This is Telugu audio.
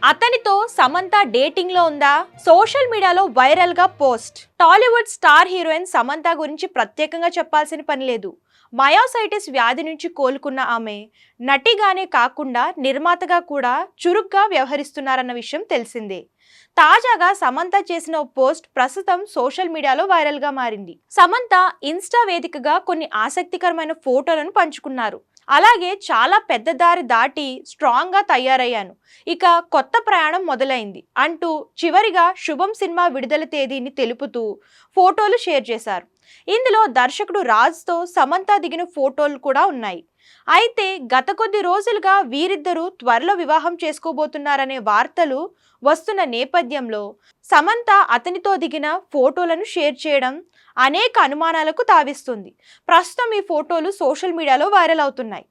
అతనితో సమంత డేటింగ్ లో ఉందా? సోషల్ మీడియాలో వైరల్ గా post. Tollywood star heroine Samantha గురించి ప్రత్యేకంగా చెప్పాల్సిన పని లేదు. మయోసైటిస్ వ్యాధి నుంచి కోలుకున్న ఆమె నటిగానే కాకుండా నిర్మాతగా కూడా చురుగ్గా వ్యవహరిస్తున్నారన్న విషయం తెలిసిందే. తాజాగా సమంత చేసిన ఓ పోస్ట్ ప్రస్తుతం సోషల్ మీడియాలో వైరల్ గా మారింది. సమంత ఇన్స్టా వేదికగా కొన్ని ఆసక్తికరమైన ఫోటోలను పంచుకున్నారు. అలాగే చాలా పెద్ద దారి దాటి స్ట్రాంగ్ గా తయారయ్యాను, ఇక కొత్త ప్రయాణం మొదలైంది అంటూ చివరిగా శుభం సినిమా విడుదల తేదీని తెలుపుతూ ఫోటోలు షేర్ చేశారు. ఇందులో దర్శకుడు రాజ్తో సమంత దిగిన ఫోటోలు కూడా ఉన్నాయి. అయితే గత కొద్ది రోజులుగా వీరిద్దరూ త్వరలో వివాహం చేసుకోబోతున్నారనే వార్తలు వస్తున్న నేపథ్యంలో సమంత అతనితో దిగిన ఫోటోలను షేర్ చేయడం అనేక అనుమానాలకు తావిస్తుంది. ప్రస్తుతం ఈ ఫోటోలు సోషల్ మీడియాలో వైరల్ అవుతున్నాయి.